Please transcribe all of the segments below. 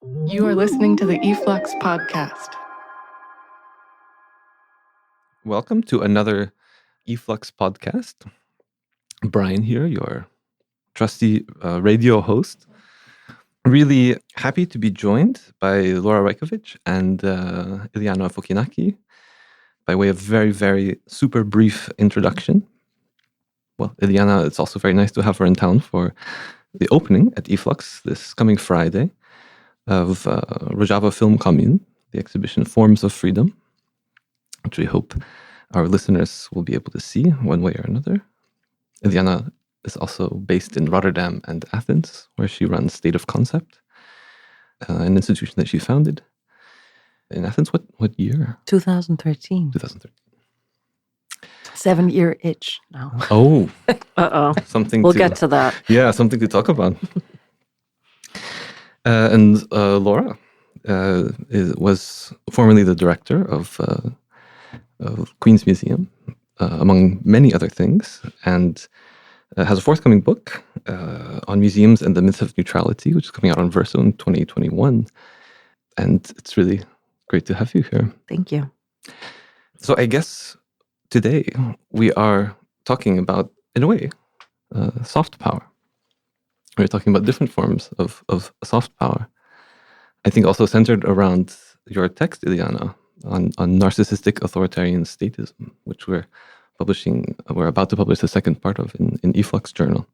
You are listening to the e-flux podcast. Welcome to another e-flux podcast. Brian here, your trusty radio host. Really happy to be joined by Laura Raicovich and iLiana Fokianaki by way of very, very super brief introduction. Well, iLiana, it's also very nice to have her in town for the opening at e-flux this coming Friday of Rojava Film Commune, the exhibition Forms of Freedom, which we hope our listeners will be able to see one way or another. iLiana is also based in Rotterdam and Athens, where she runs State of Concept, an institution that she founded in Athens. What year? 2013. 2013. 7-year itch now. Oh. Uh-oh. Something we'll get to that. Yeah, something to talk about. And Laura was formerly the director of Queen's Museum, among many other things, and has a forthcoming book on museums and the myth of neutrality, which is coming out on Verso in 2021. And it's really great to have you here. Thank you. So I guess today we are talking about, in a way, soft power. We're talking about different forms of soft power. I think also centered around your text, iLiana, on narcissistic authoritarian statism, which we're about to publish the second part of in e-flux journal.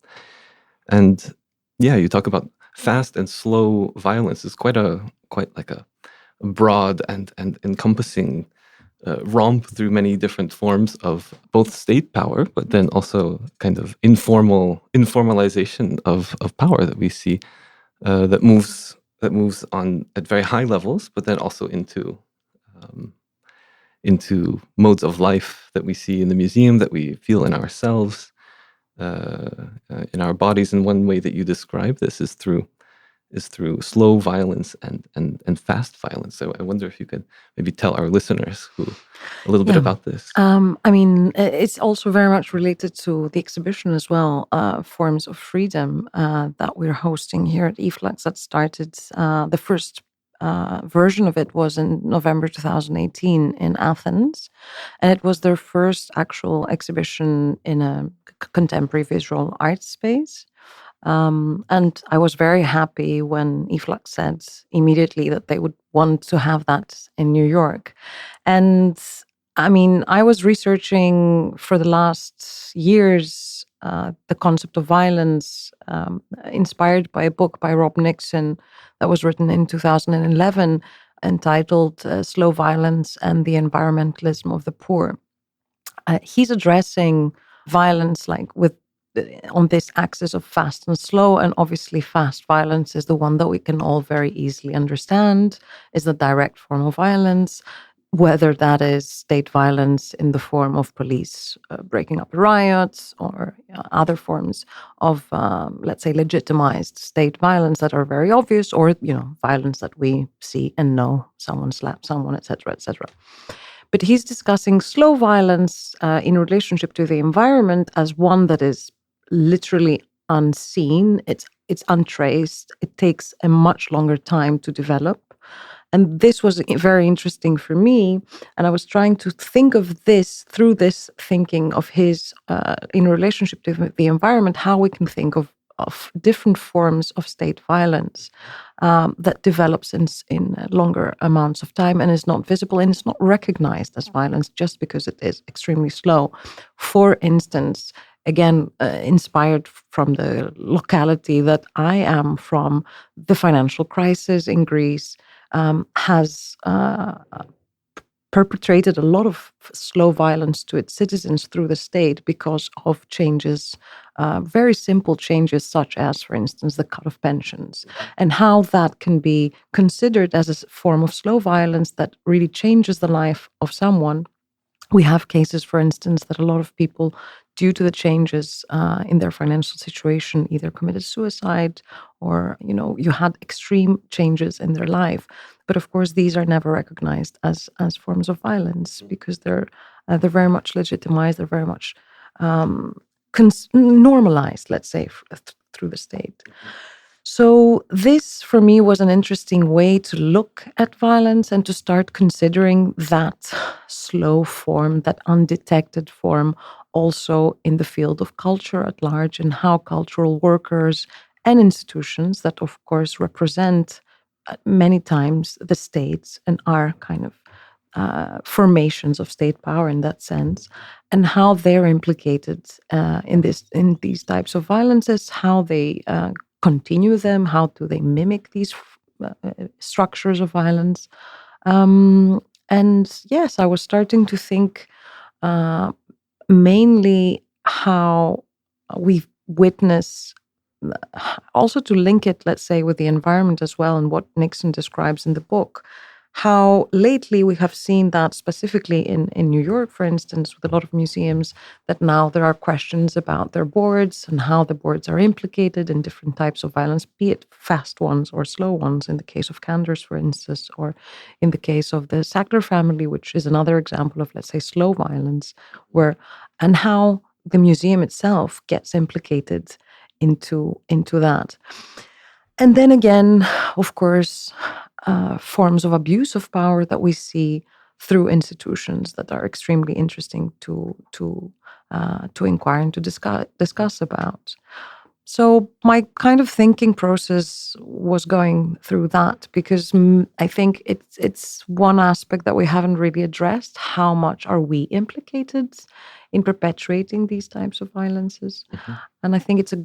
And yeah, you talk about fast and slow violence. It's quite like a broad and encompassing romp through many different forms of both state power, but then also kind of informalization of power that we see that moves on at very high levels, but then also into modes of life that we see in the museum, that we feel in ourselves, in our bodies. And one way that you describe this is through slow violence and fast violence. So I wonder if you could maybe tell our listeners a little bit about this. It's also very much related to the exhibition as well, Forms of Freedom, that we're hosting here at e-flux. That started, the first version of it was in November 2018 in Athens. And it was their first actual exhibition in a contemporary visual art space. And I was very happy when e-flux said immediately that they would want to have that in New York. And I was researching for the last years the concept of violence, inspired by a book by Rob Nixon that was written in 2011, entitled Slow Violence and the Environmentalism of the Poor. He's addressing violence on this axis of fast and slow, and obviously fast violence is the one that we can all very easily understand, is the direct form of violence, whether that is state violence in the form of police breaking up riots, or other forms of, let's say, legitimized state violence that are very obvious, or, violence that we see and know, someone slapped someone, etc., etc. But he's discussing slow violence in relationship to the environment as one that is literally unseen. It's untraced. It takes a much longer time to develop. And this was very interesting for me. And I was trying to think of this through this thinking of his in relationship to the environment, how we can think of different forms of state violence that develops in longer amounts of time and is not visible and is not recognized as violence just because it is extremely slow. For instance, again, inspired from the locality that I am from, the financial crisis in Greece has perpetrated a lot of slow violence to its citizens through the state because of changes, very simple changes, such as, for instance, the cut of pensions, and how that can be considered as a form of slow violence that really changes the life of someone. We have cases, for instance, that a lot of people, due to the changes in their financial situation, either committed suicide or, you had extreme changes in their life. But of course, these are never recognized as forms of violence because they're very much legitimized. They're very much normalized, let's say, through the state. So this, for me, was an interesting way to look at violence and to start considering that slow form, that undetected form, also in the field of culture at large, and how cultural workers and institutions that, of course, represent many times the states and are kind of formations of state power in that sense, and how they're implicated in these types of violences, how they continue them, how do they mimic these structures of violence. And yes, I was starting to think mainly how we witness, also to link it, let's say, with the environment as well, and what Nixon describes in the book, how lately we have seen that specifically in New York, for instance, with a lot of museums, that now there are questions about their boards and how the boards are implicated in different types of violence, be it fast ones or slow ones, in the case of Candors, for instance, or in the case of the Sackler family, which is another example of, let's say, slow violence, and how the museum itself gets implicated into that. And then again, of course, forms of abuse of power that we see through institutions that are extremely interesting to inquire and to discuss about. So my kind of thinking process was going through that, because I think it's one aspect that we haven't really addressed. How much are we implicated in perpetuating these types of violences? Mm-hmm. And I think it's a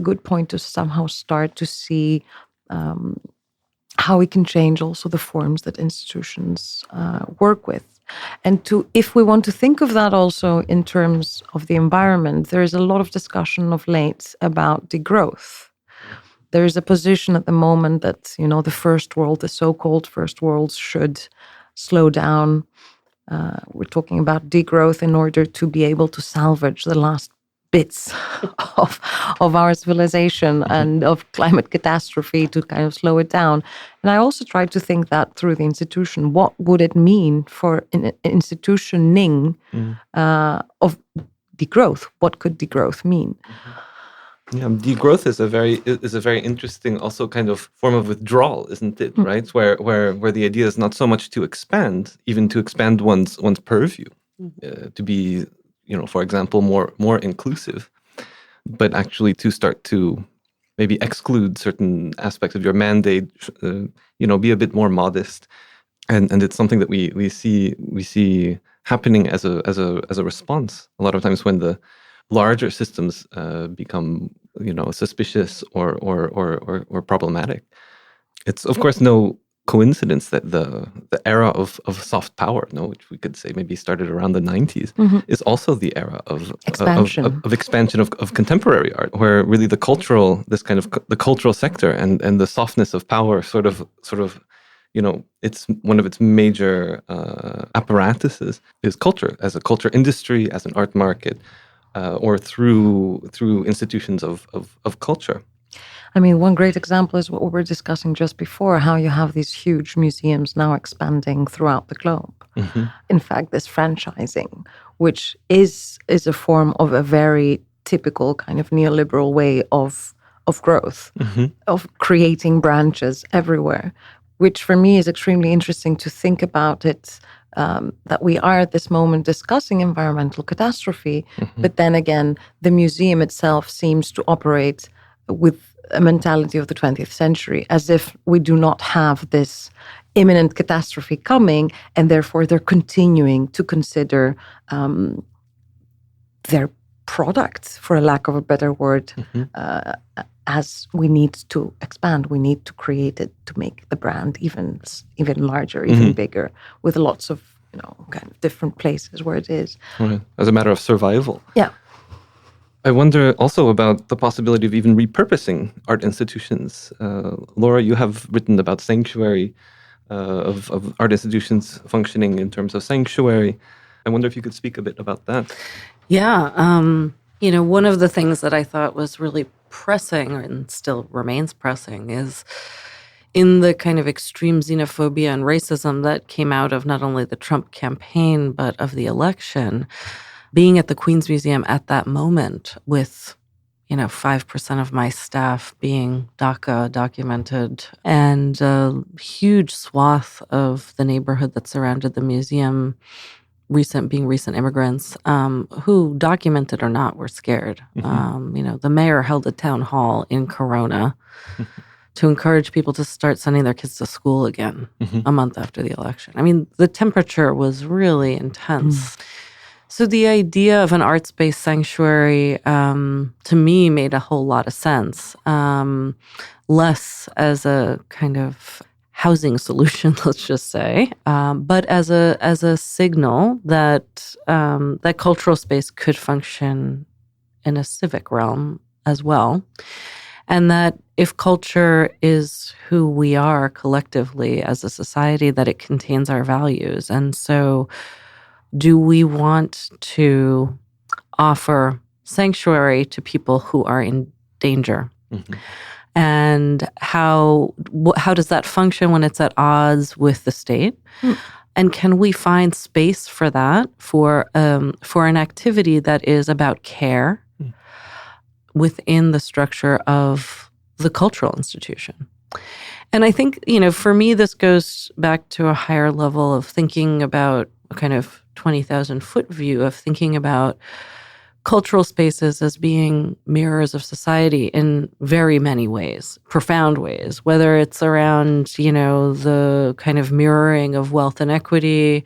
good point to somehow start to see how we can change also the forms that institutions work with. And if we want to think of that also in terms of the environment, there is a lot of discussion of late about degrowth. There is a position at the moment that, the first world, the so-called first world, should slow down. We're talking about degrowth in order to be able to salvage the last bits of our civilization and of climate catastrophe, to kind of slow it down. And I also tried to think that through the institution. What would it mean for an institutioning of degrowth? What could degrowth mean? Yeah, degrowth is a very interesting also kind of form of withdrawal, isn't it? Right, where the idea is not so much to expand, even to expand one's purview, to be, for example, more inclusive, but actually to start to maybe exclude certain aspects of your mandate, be a bit more modest, and it's something that we see happening as a response a lot of times when the larger systems become suspicious or problematic. It's of course no coincidence that the era of soft power, which we could say maybe started around the 90s, is also the era of expansion of contemporary art, where really the cultural sector and the softness of power sort of it's one of its major apparatuses is culture, as a culture industry, as an art market, or through institutions of culture. I mean, one great example is what we were discussing just before, how you have these huge museums now expanding throughout the globe. Mm-hmm. In fact, this franchising, which is a form of a very typical kind of neoliberal way of growth, of creating branches everywhere, which for me is extremely interesting to think about it, that we are at this moment discussing environmental catastrophe, but then again, the museum itself seems to operate with a mentality of the 20th century, as if we do not have this imminent catastrophe coming, and therefore they're continuing to consider their product, for a lack of a better word, as we need to expand, we need to create it to make the brand even larger, even bigger, with lots of kind of different places where it is. Right. As a matter of survival. Yeah. I wonder also about the possibility of even repurposing art institutions. Laura, you have written about sanctuary, of art institutions functioning in terms of sanctuary. I wonder if you could speak a bit about that. Yeah. One of the things that I thought was really pressing, and still remains pressing, is in the kind of extreme xenophobia and racism that came out of not only the Trump campaign, but of the election, being at the Queen's Museum at that moment with, 5% of my staff being DACA documented, and a huge swath of the neighborhood that surrounded the museum, recent immigrants, who, documented or not, were scared. The mayor held a town hall in Corona to encourage people to start sending their kids to school again a month after the election. I mean, the temperature was really intense. So the idea of an arts-based sanctuary, to me, made a whole lot of sense. Less as a kind of housing solution, let's just say, but as a signal that that cultural space could function in a civic realm as well, and that if culture is who we are collectively as a society, that it contains our values. And so, do we want to offer sanctuary to people who are in danger? And how does that function when it's at odds with the state? And can we find space for that, for an activity that is about care within the structure of the cultural institution? And I think, for me, this goes back to a higher level of thinking about a kind of 20,000-foot view of thinking about cultural spaces as being mirrors of society in very many ways, profound ways, whether it's around, the kind of mirroring of wealth and equity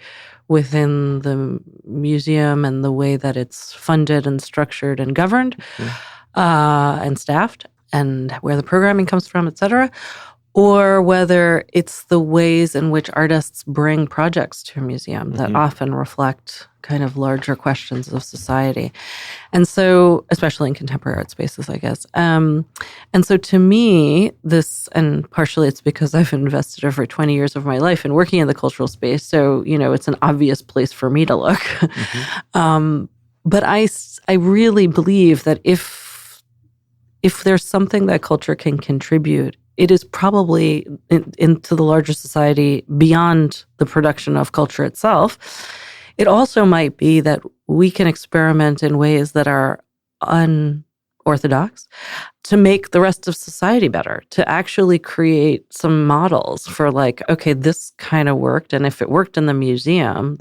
within the museum and the way that it's funded and structured and governed and staffed, and where the programming comes from, et cetera, or whether it's the ways in which artists bring projects to a museum that often reflect kind of larger questions of society. And so, especially in contemporary art spaces, I guess. And so to me, this, and partially it's because I've invested over 20 years of my life in working in the cultural space, so, it's an obvious place for me to look. But I really believe that if there's something that culture can contribute, it is probably into the larger society beyond the production of culture itself. It also might be that we can experiment in ways that are unorthodox to make the rest of society better, to actually create some models for okay, this kind of worked. And if it worked in the museum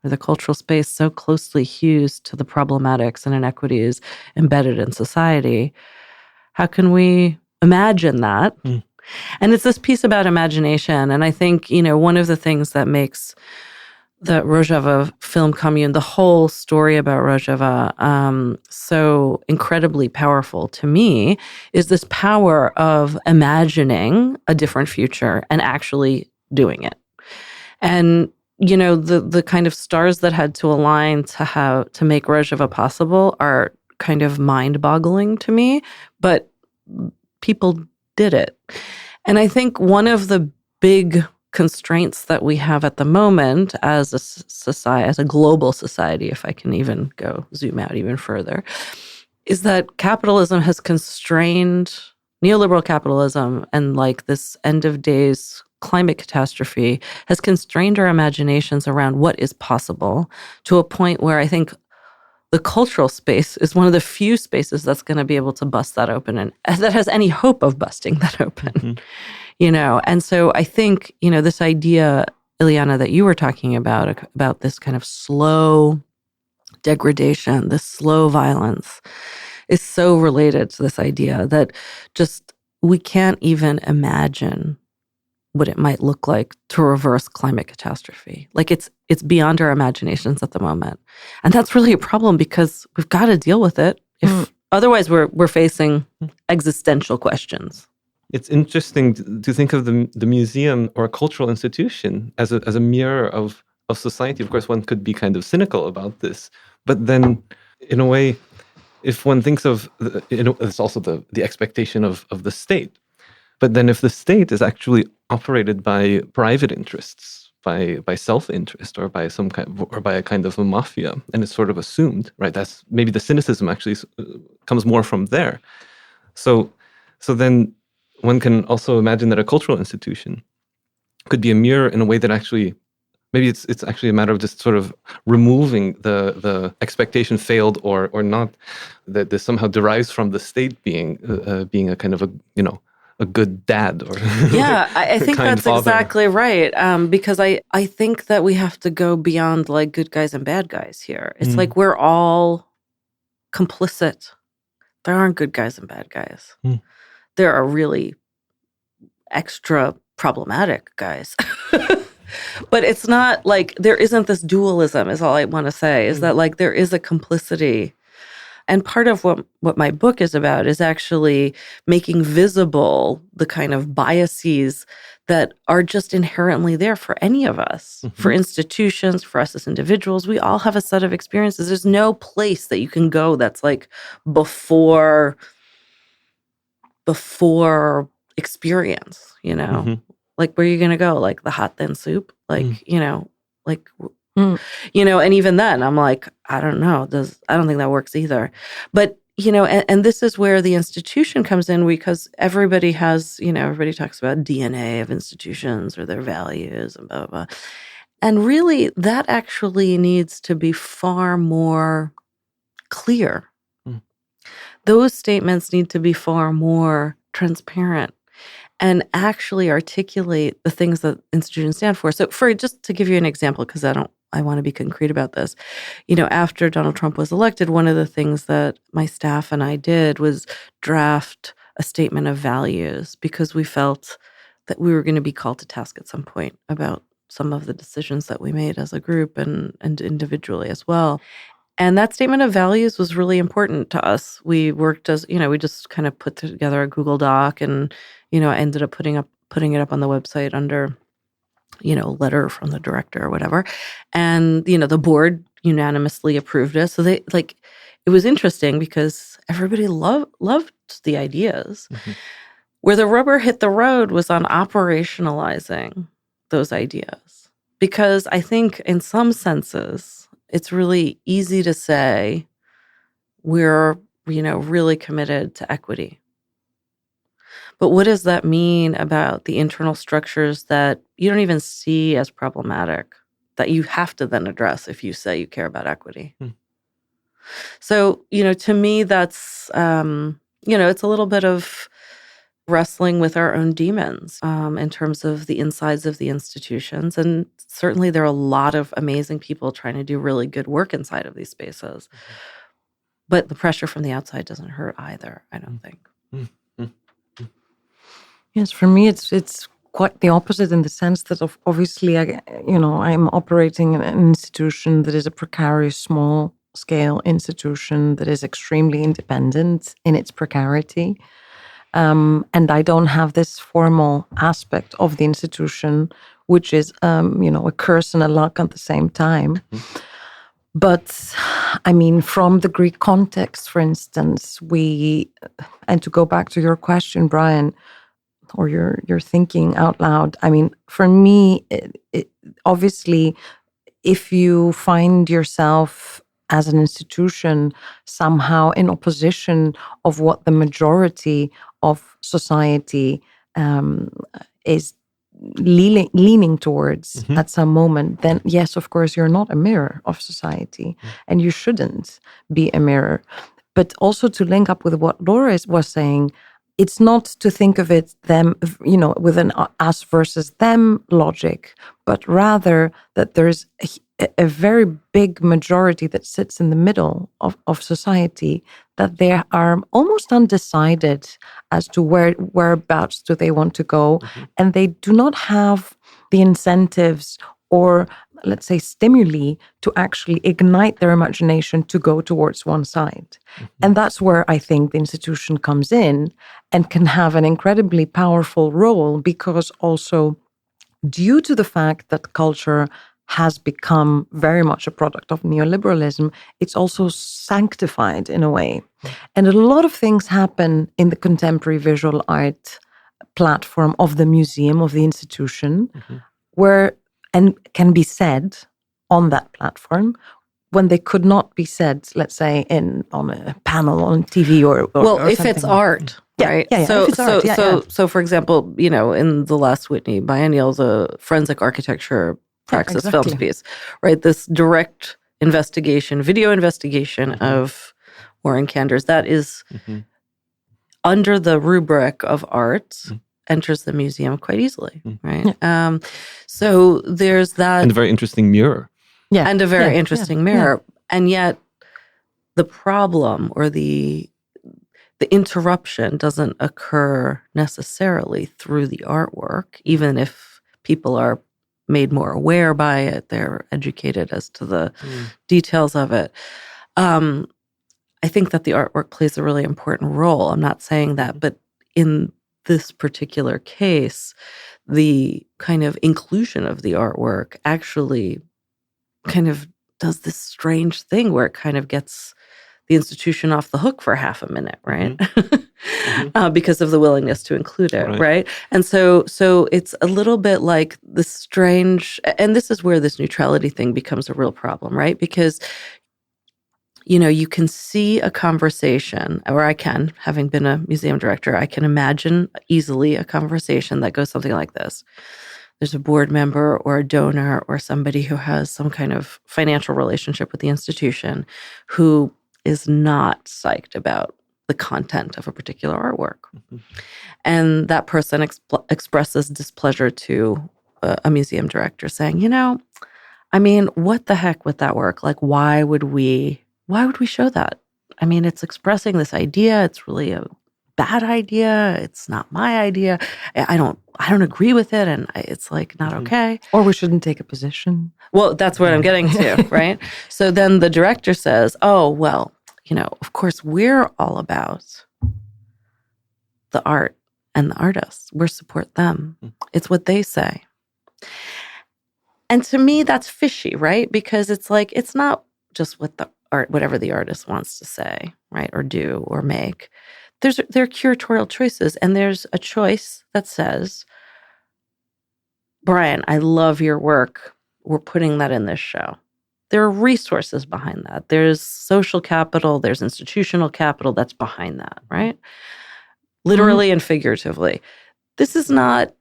or the cultural space so closely hews to the problematics and inequities embedded in society, how can we imagine that? And it's this piece about imagination. And I think, one of the things that makes the Rojava film commune, the whole story about Rojava, so incredibly powerful to me, is this power of imagining a different future and actually doing it. And, the kind of stars that had to align to make Rojava possible are kind of mind-boggling to me, but people did it. And I think one of the big constraints that we have at the moment as a society, as a global society, if I can even zoom out even further, is that capitalism has constrained, neoliberal capitalism and this end of days climate catastrophe has constrained our imaginations around what is possible to a point where I think the cultural space is one of the few spaces that's going to be able to bust that open and that has any hope of busting that open, And so I think, this idea, iLiana, that you were talking about this kind of slow degradation, this slow violence, is so related to this idea that just we can't even imagine what it might look like to reverse climate catastrophe. It's beyond our imaginations at the moment. And that's really a problem because we've got to deal with it. Otherwise we're facing existential questions. It's interesting to think of the museum or a cultural institution as a mirror of society. Of course, one could be kind of cynical about this, but then in a way, if one thinks of, it's also the expectation of the state. But then if the state is actually operated by private interests, by self-interest, or by a kind of a mafia, and it's sort of assumed, right? That's maybe the cynicism actually comes more from there. So then one can also imagine that a cultural institution could be a mirror in a way that actually maybe it's actually a matter of just sort of removing the expectation failed or not, that this somehow derives from the state being a kind of a good dad or yeah, I think kind that's father. exactly right. Because I think that we have to go beyond like good guys and bad guys here. It's like we're all complicit. There aren't good guys and bad guys. There are really extra problematic guys. But it's not like there isn't this dualism, is all I want to say, is that like there is a complicity. And part of what my book is about is actually making visible the kind of biases that are just inherently there for any of us, for institutions, for us as individuals. We all have a set of experiences. There's no place that you can go that's like before experience, Like, where are you going to go? Like the hot thin soup? Like, and even then I'm like, I don't know. I don't think that works either. But, and this is where the institution comes in, because everybody has, everybody talks about DNA of institutions or their values and blah, blah, blah. And really that actually needs to be far more clear. Those statements need to be far more transparent and actually articulate the things that institutions stand for. So just to give you an example, because I want to be concrete about this. After Donald Trump was elected, one of the things that my staff and I did was draft a statement of values, because we felt that we were going to be called to task at some point about some of the decisions that we made as a group and individually as well. And that statement of values was really important to us. We worked as, we just kind of put together a Google Doc and, I ended up putting it up on the website under, letter from the director or whatever. And, the board unanimously approved it. So it was interesting because everybody loved the ideas. Where the rubber hit the road was on operationalizing those ideas. Because I think in some senses, it's really easy to say we're, really committed to equity. But what does that mean about the internal structures that you don't even see as problematic, that you have to then address if you say you care about equity? So, to me, that's, it's a little bit of wrestling with our own demons in terms of the insides of the institutions. And certainly there are a lot of amazing people trying to do really good work inside of these spaces. But the pressure from the outside doesn't hurt either, I don't think. Yes, for me, it's quite the opposite, in the sense that obviously, I'm operating in an institution that is a precarious, small-scale institution that is extremely independent in its precarity. And I don't have this formal aspect of the institution, which is, a curse and a luck at the same time. But, from the Greek context, for instance, and to go back to your question, Brian, or your thinking out loud, for me, obviously, if you find yourself as an institution somehow in opposition of what the majority of society is leaning towards at some moment, then yes, of course, you're not a mirror of society, and you shouldn't be a mirror. But also to link up with what Laura was saying, it's not to think of it with an us versus them logic, but rather that there's a very big majority that sits in the middle of society, that they are almost undecided as to whereabouts do they want to go, and they do not have the incentives or, let's say, stimuli to actually ignite their imagination to go towards one side. And that's where I think the institution comes in and can have an incredibly powerful role, because also due to the fact that culture has become very much a product of neoliberalism, it's also sanctified in a way. And a lot of things happen in the contemporary visual art platform of the museum, of the institution, and can be said on that platform when they could not be said, let's say, on a panel on TV or if something. it's art, right? Yeah, so, if it's art, so for example, in the last Whitney Biennial, the forensic architecture Praxis Films piece, right? This direct investigation, video investigation of Warren Kanders, that is under the rubric of art, enters the museum quite easily, right? So there's that. And a very interesting mirror. Yeah. And a very interesting mirror. And yet the problem or the interruption doesn't occur necessarily through the artwork, even if people are made more aware by it, they're educated as to the details of it. I think that the artwork plays a really important role. I'm not saying that, but in this particular case, the kind of inclusion of the artwork actually kind of does this strange thing where it kind of gets the institution off the hook for half a minute, right? Because of the willingness to include it, right? And so it's a little bit like the strange, and this is where this neutrality thing becomes a real problem, right? Because, you know, you can see a conversation, or I can, having been a museum director, I can imagine easily a conversation that goes something like this. There's a board member or a donor or somebody who has some kind of financial relationship with the institution who is not psyched about the content of a particular artwork. And that person expresses displeasure to a museum director saying, you know, I mean, what the heck with that work? Like, why would we show that? I mean, it's expressing this idea. It's really a bad idea. It's not my idea. I don't agree with it. And it's like not okay. Or we shouldn't take a position. Well, that's what I'm getting to, right? So then the director says, oh, well, you know, of course, we're all about the art and the artists. We support them. It's what they say. And to me, that's fishy, right? Because it's like, it's not just what the art, whatever the artist wants to say, right? Or do or make. There are curatorial choices. And there's a choice that says, Brian, I love your work. We're putting that in this show. There are resources behind that. There's social capital, there's institutional capital that's behind that, right? Literally and figuratively. This is not,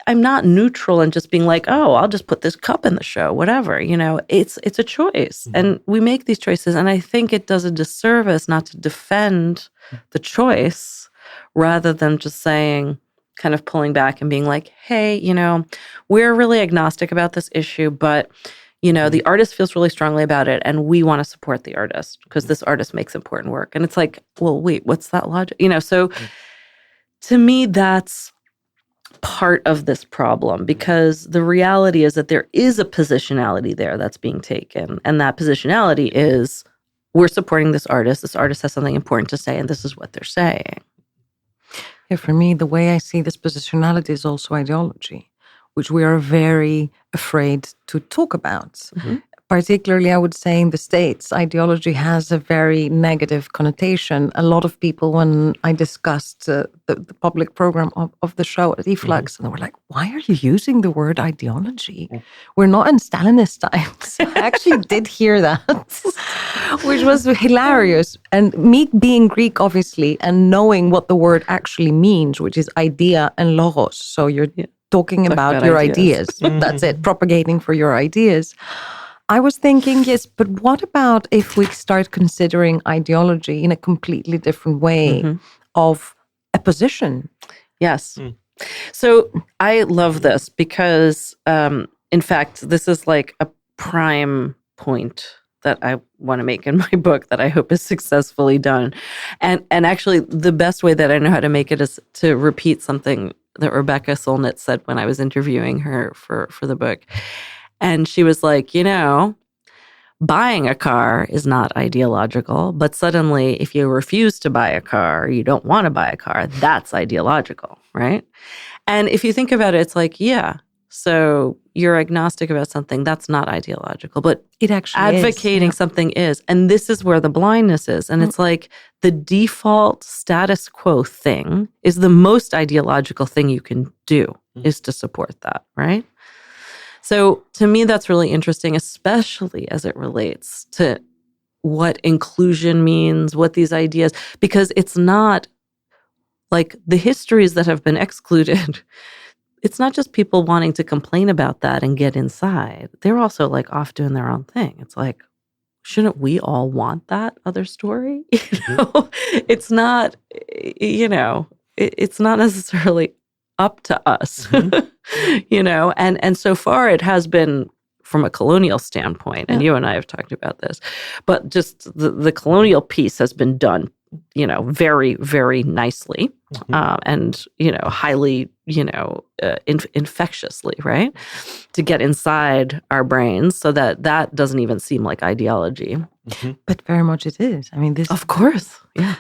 I'm not neutral and just being like, oh, I'll just put this cup in the show, whatever. You know, it's a choice. And we make these choices. And I think it does a disservice not to defend the choice rather than just saying, kind of pulling back and being like, hey, you know, we're really agnostic about this issue, but you know, the artist feels really strongly about it and we want to support the artist because this artist makes important work. And it's like, well, wait, what's that logic? You know, so to me, that's part of this problem because the reality is that there is a positionality there that's being taken. And that positionality is we're supporting this artist. This artist has something important to say and this is what they're saying. Yeah, for me, the way I see this positionality is also ideology, which we are very afraid to talk about. Particularly, I would say in the States, ideology has a very negative connotation. A lot of people, when I discussed the public program of the show at e-flux, and they were like, why are you using the word ideology? We're not in Stalinist times. I actually did hear that, which was hilarious. And me being Greek, obviously, and knowing what the word actually means, which is idea and logos. So you're talking about your ideas. That's it, propagating for your ideas. I was thinking, yes, but what about if we start considering ideology in a completely different way of a position? Yes. So I love this because, in fact, this is like a prime point that I want to make in my book that I hope is successfully done. And actually, the best way that I know how to make it is to repeat something that Rebecca Solnit said when I was interviewing her for the book. And she was like, you know, buying a car is not ideological, but suddenly if you refuse to buy a car, you don't want to buy a car, that's ideological, right? And if you think about it, it's like, yeah, so you're agnostic about something, that's not ideological, but it actually advocating something is. And this is where the blindness is. And it's like the default status quo thing is the most ideological thing you can do is to support that, right? So to me, that's really interesting, especially as it relates to what inclusion means, what these ideas, because it's not like the histories that have been excluded it's not just people wanting to complain about that and get inside. They're also like off doing their own thing. It's like, shouldn't we all want that other story? It's not, it's not necessarily up to us, and so far it has been from a colonial standpoint, and you and I have talked about this, but just the colonial piece has been done, very, very nicely, and, highly, infectiously, right? To get inside our brains so that doesn't even seem like ideology. But very much it is. I mean, this. Of course. Yeah.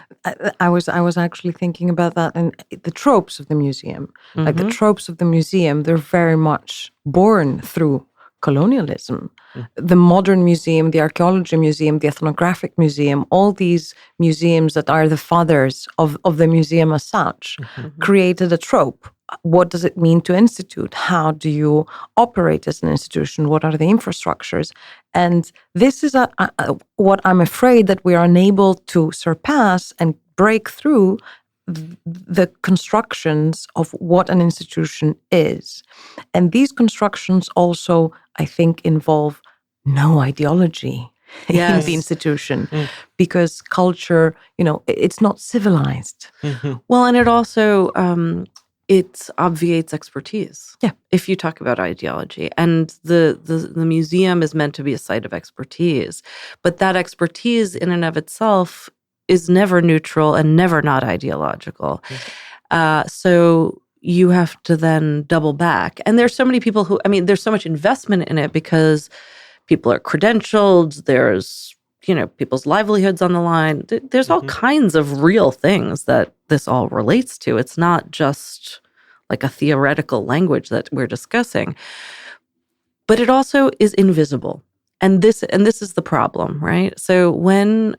I was actually thinking about that, and the tropes of the museum, like the tropes of the museum, they're very much born through colonialism. The modern museum, the archaeology museum, the ethnographic museum, all these museums that are the fathers of the museum as such, created a trope. What does it mean to institute? How do you operate as an institution? What are the infrastructures? And this is what I'm afraid that we are unable to surpass and break through the constructions of what an institution is. And these constructions also, I think, involve no ideology in the institution, because culture, it's not civilized. Well, and it also, it obviates expertise. Yeah. If you talk about ideology, and the museum is meant to be a site of expertise, but that expertise in and of itself is never neutral and never not ideological. So you have to then double back. And there's so many people there's so much investment in it because people are credentialed, there's, people's livelihoods on the line. There's all kinds of real things that this all relates to. It's not just like a theoretical language that we're discussing. But it also is invisible. And this is the problem, right? So when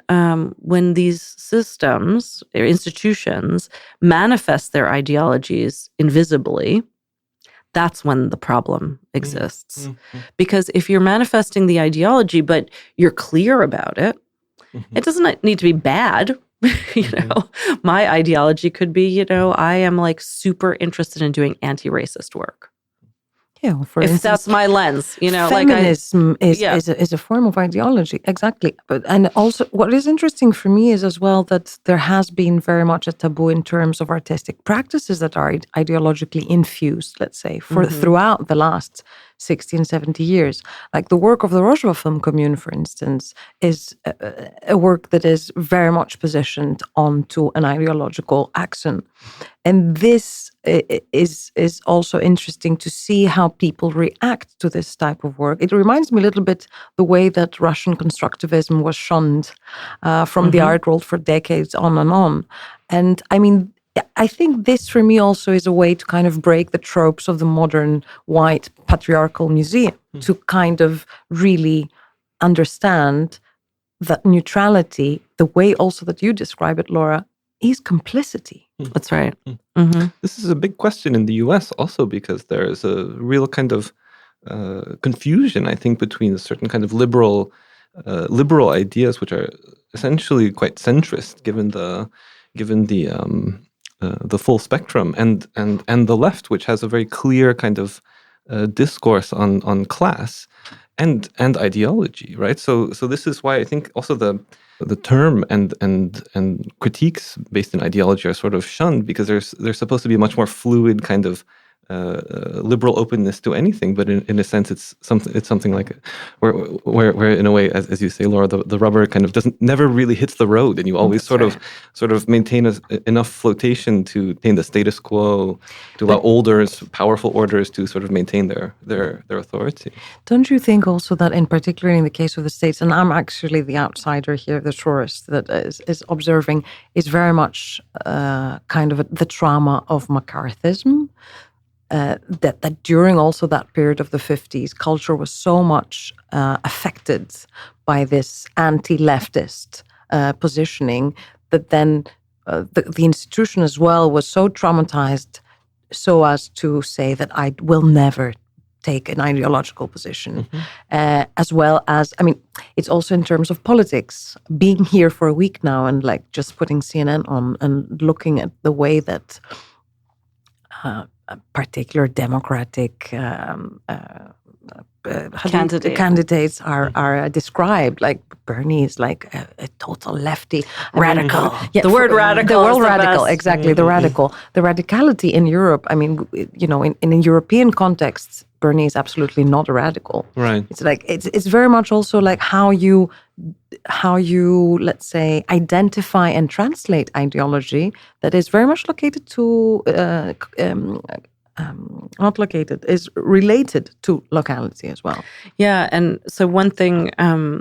these systems or institutions manifest their ideologies invisibly, that's when the problem exists. Because if you're manifesting the ideology, but you're clear about it, it doesn't need to be bad. My ideology could be, I am like super interested in doing anti-racist work. Yeah, for if instance, that's my lens, feminism is a form of ideology, exactly. And also, what is interesting for me is as well that there has been very much a taboo in terms of artistic practices that are ideologically infused, let's say, throughout the last 60 and 70 years. Like the work of the Rockefeller Film Commune, for instance, is a work that is very much positioned onto an ideological accent. And this is also interesting to see how people react to this type of work. It reminds me a little bit the way that Russian constructivism was shunned from the art world for decades on and on. And I mean, I think this for me also is a way to kind of break the tropes of the modern white patriarchal museum, to kind of really understand that neutrality, the way also that you describe it, Laura, is complicity. That's right. This is a big question in the US also, because there is a real kind of confusion, I think, between a certain kind of liberal ideas, which are essentially quite centrist, given the full spectrum, and the left, which has a very clear kind of discourse on class and ideology, right? So this is why I think also the term and critiques based in ideology are sort of shunned, because there's supposed to be a much more fluid kind of liberal openness to anything, but in a sense it's something like where in a way, as you say, Laura, the rubber kind of never really hits the road, and you always sort of maintain enough flotation to maintain the status quo, to allow powerful orders to sort of maintain their authority. Don't you think also that in particular in the case of the States, and I'm actually the outsider here, the tourist that is observing, is very much kind of the trauma of McCarthyism. That during also that period of the 50s, culture was so much affected by this anti-leftist positioning that then the institution as well was so traumatized so as to say that I will never take an ideological position, as well as, I mean, it's also in terms of politics. Being here for a week now and like just putting CNN on and looking at the way that particular democratic candidates are described. Like Bernie is like a total lefty, radical. Yeah, the word radical. The word radical, exactly. The radical, the radicality in Europe. I mean, in a European context, Bernie is absolutely not a radical. Right. It's like it's very much also like how you let's say identify and translate ideology that is very much located to not located, is related to locality as well. Yeah, and so one thing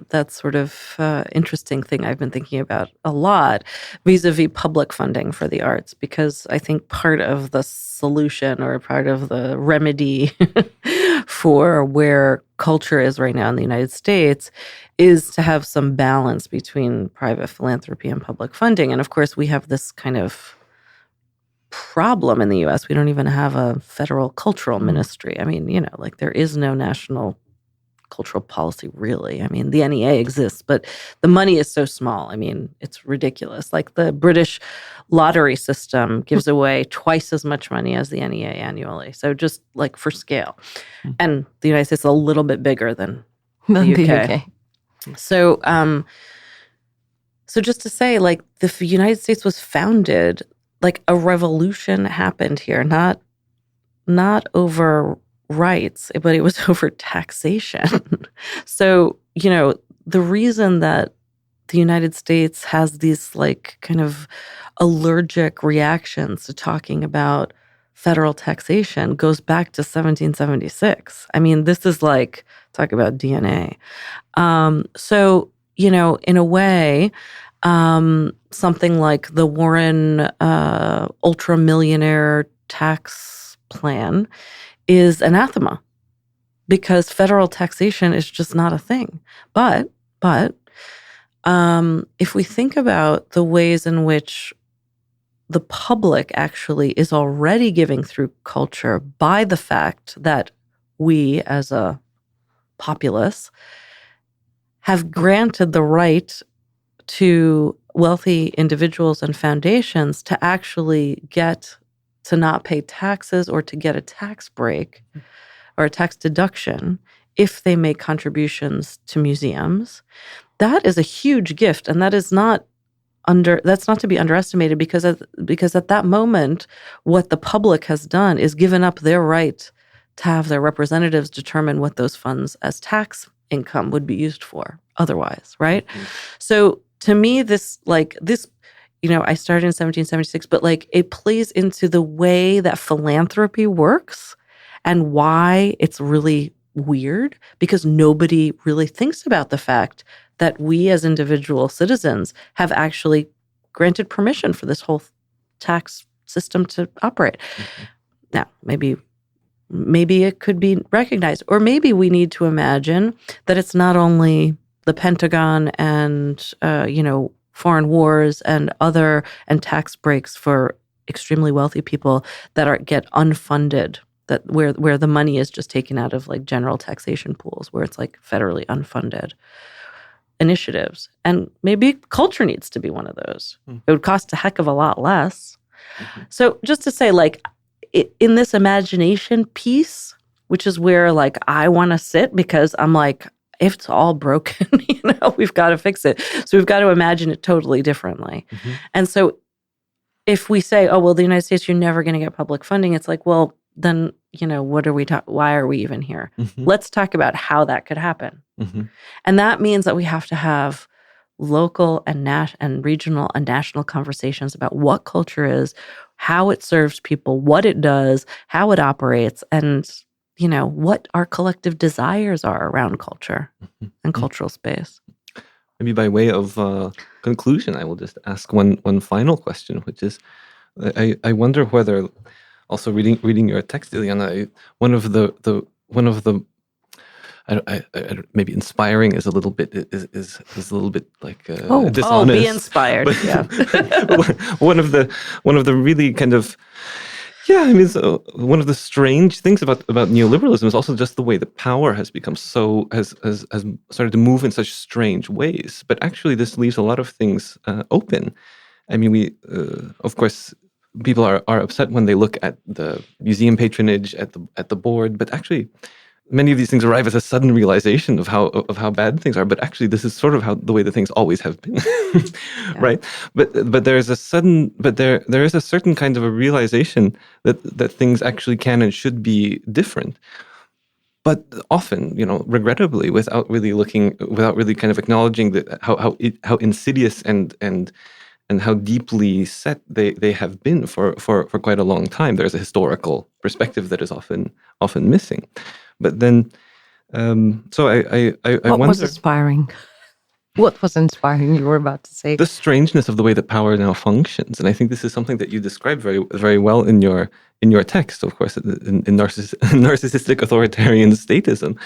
that's sort of interesting thing I've been thinking about a lot vis-a-vis public funding for the arts, because I think part of the solution or part of the remedy for where culture is right now in the United States is to have some balance between private philanthropy and public funding. And of course, we have this kind of problem in the US. We don't even have a federal cultural ministry. I mean, like there is no national cultural policy really. I mean, the NEA exists, but the money is so small. I mean, it's ridiculous. Like the British lottery system gives away twice as much money as the NEA annually. So just like for scale. And the United States is a little bit bigger than the UK. So, so just to say, like the United States was founded, like a revolution happened here, not over rights, but it was over taxation. So, the reason that the United States has these like kind of allergic reactions to talking about federal taxation goes back to 1776. I mean, this is like, talk about DNA. So, in a way, something like the Warren ultra-millionaire tax plan is anathema because federal taxation is just not a thing. But if we think about the ways in which the public actually is already giving through culture by the fact that we as a populace have granted the right to wealthy individuals and foundations to actually get to not pay taxes or to get a tax break or a tax deduction if they make contributions to museums. That is a huge gift, and that is that's not to be underestimated because at that moment, what the public has done is given up their right to have their representatives determine what those funds as tax income would be used for otherwise, right? Mm-hmm. So to me, this, I started in 1776, but like it plays into the way that philanthropy works and why it's really weird because nobody really thinks about the fact that we as individual citizens have actually granted permission for this whole tax system to operate. Mm-hmm. Now, maybe it could be recognized, or maybe we need to imagine that it's not only the Pentagon and, foreign wars and tax breaks for extremely wealthy people that get unfunded, that where the money is just taken out of like general taxation pools, where it's like federally unfunded initiatives. And maybe culture needs to be one of those. Mm-hmm. It would cost a heck of a lot less. Mm-hmm. So just to say, like, in this imagination piece, which is where like I want to sit because I'm like, if it's all broken, we've got to fix it. So we've got to imagine it totally differently. Mm-hmm. And so if we say, oh, well, the United States, you're never going to get public funding, it's like, well, then, what are we why are we even here? Mm-hmm. Let's talk about how that could happen. Mm-hmm. And that means that we have to have local and regional and national conversations about what culture is, how it serves people, what it does, how it operates, and what our collective desires are around culture and cultural space. Maybe by way of conclusion, I will just ask one final question, which is, I wonder whether, also reading your text, iLiana, one of the maybe inspiring is a little bit is a little bit like dishonest. Oh, be inspired. But, yeah. one of the really kind of. Yeah, I mean, so one of the strange things about neoliberalism is also just the way the power has become has started to move in such strange ways. But actually, this leaves a lot of things open. I mean, we, of course, people are upset when they look at the museum patronage, at the board, but actually many of these things arrive as a sudden realization of how bad things are. But actually, this is sort of the way that things always have been, right? But there is a certain kind of a realization that things actually can and should be different. But often, regrettably, without really kind of acknowledging how insidious and how deeply set they have been for quite a long time. There's a historical perspective that is often missing. But then, so I what wonder. was inspiring? What was inspiring? You were about to say the strangeness of the way that power now functions, and I think this is something that you describe very, very well in your text. Of course, in narcissistic authoritarian statism,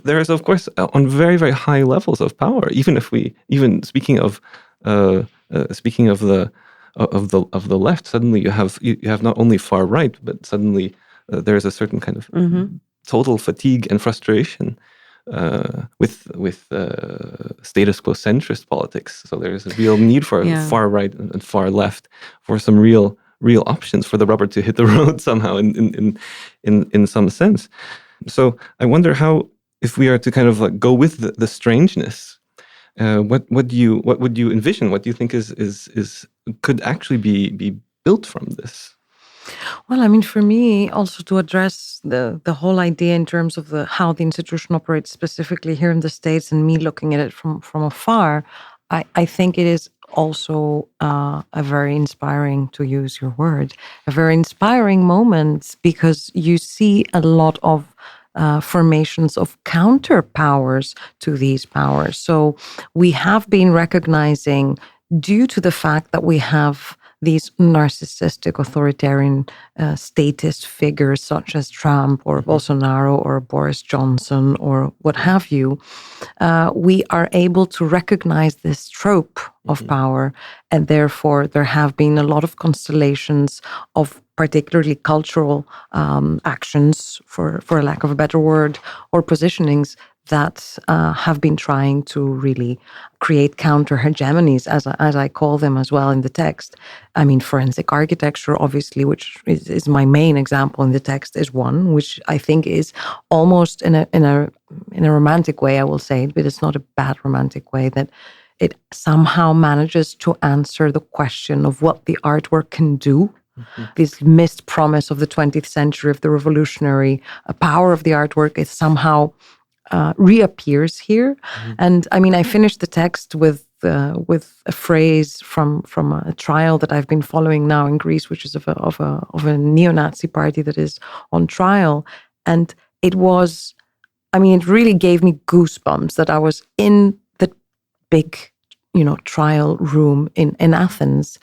there is of course on very, very high levels of power. Even speaking of the left, suddenly you have not only far right, but suddenly there's a certain kind of total fatigue and frustration with status quo centrist politics. So there's a real need for far right and far left for some real options for the rubber to hit the road somehow in some sense. So I wonder how, if we are to kind of go with the strangeness, what would you envision? What do you think is could actually be built from this? Well, I mean, for me, also to address the whole idea in terms of how the institution operates specifically here in the States, and me looking at it from afar, I think it is also a very inspiring, to use your word, a very inspiring moment, because you see a lot of formations of counter powers to these powers. So we have been recognizing, due to the fact that we have these narcissistic authoritarian statist figures such as Trump or Bolsonaro or Boris Johnson or what have you, we are able to recognize this trope of power, and therefore there have been a lot of constellations of particularly cultural actions, for a lack of a better word, or positionings that have been trying to really create counter-hegemonies, as I call them as well in the text. I mean, forensic architecture, obviously, which is my main example in the text, is one, which I think is almost in a romantic way, I will say, but it's not a bad romantic way, that it somehow manages to answer the question of what the artwork can do. This missed promise of the 20th century of the revolutionary power of the artwork is somehow reappears here. And I mean, I finished the text with a phrase from a trial that I've been following now in Greece, which is of a neo-Nazi party that is on trial. And it was, I mean, it really gave me goosebumps that I was in the big, trial room in Athens,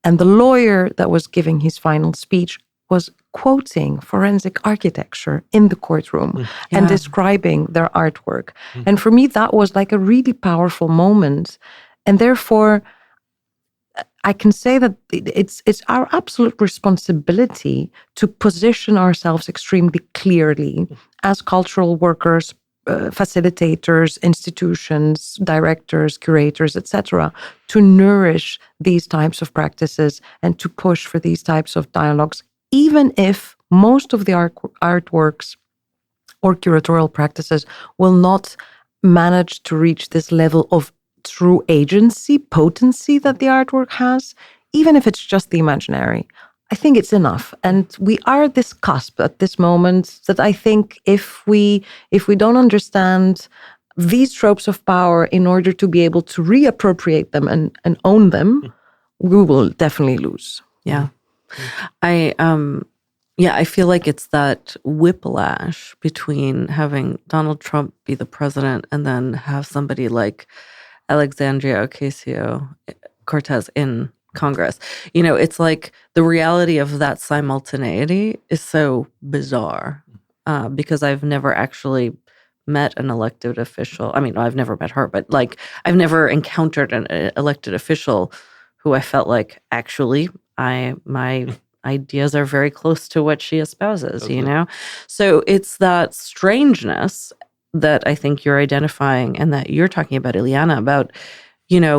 and the lawyer that was giving his final speech was quoting forensic architecture in the courtroom and describing their artwork. And for me, that was like a really powerful moment. And therefore, I can say that it's our absolute responsibility to position ourselves extremely clearly as cultural workers, facilitators, institutions, directors, curators, etc., to nourish these types of practices and to push for these types of dialogues, even if most of the artworks or curatorial practices will not manage to reach this level of true agency, potency that the artwork has, even if it's just the imaginary. I think it's enough. And we are at this cusp at this moment that I think if we don't understand these tropes of power in order to be able to reappropriate them and own them, we will definitely lose. Yeah. I feel like it's that whiplash between having Donald Trump be the president and then have somebody like Alexandria Ocasio-Cortez in Congress. It's like the reality of that simultaneity is so bizarre because I've never actually met an elected official. I mean, I've never met her, but like I've never encountered an elected official who I felt like actually my ideas are very close to what she espouses, So it's that strangeness that I think you're identifying and that you're talking about, iLiana, about,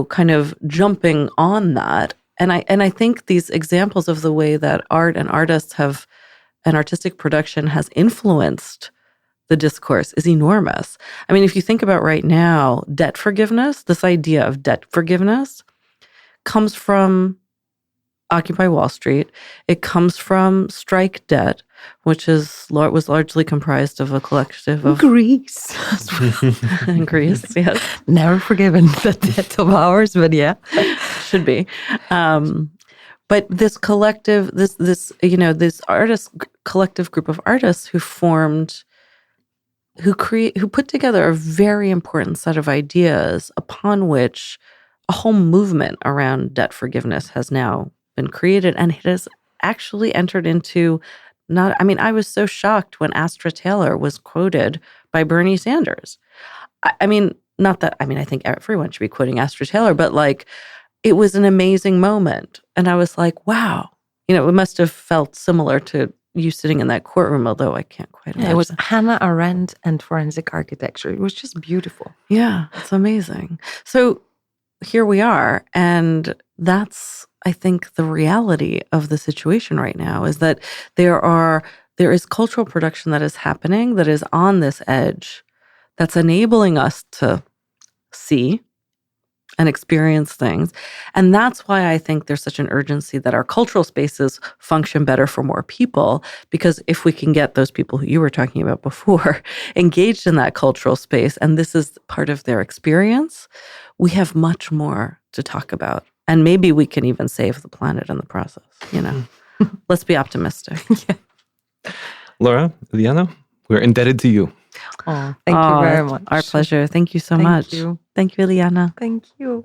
kind of jumping on that I think these examples of the way that art and artists and artistic production has influenced the discourse is enormous. I mean, if you think about right now, debt forgiveness, this idea of debt forgiveness comes from Occupy Wall Street. It comes from strike debt, which was largely comprised of a collective of Greece. in Greece, yes. Never forgiven the debt of ours, but yeah. Should be. But this collective, this collective group of artists who put together a very important set of ideas upon which a whole movement around debt forgiveness has now been created, and it has actually entered into I was so shocked when Astra Taylor was quoted by Bernie Sanders. I think everyone should be quoting Astra Taylor, but like, it was an amazing moment. And I was like, wow, it must have felt similar to you sitting in that courtroom, although I can't quite imagine. It was Hannah Arendt and forensic architecture. It was just beautiful. Yeah, it's amazing. So here we are, and that's, I think, the reality of the situation right now is that there is cultural production that is happening that is on this edge that's enabling us to see and experience things. And that's why I think there's such an urgency that our cultural spaces function better for more people, because if we can get those people who you were talking about before engaged in that cultural space, and this is part of their experience, we have much more to talk about. And maybe we can even save the planet in the process, Let's be optimistic. Yeah. Laura, iLiana, we're indebted to you. Oh, thank you very much. Our pleasure. Thank you so much. You. Thank you, iLiana. Thank you.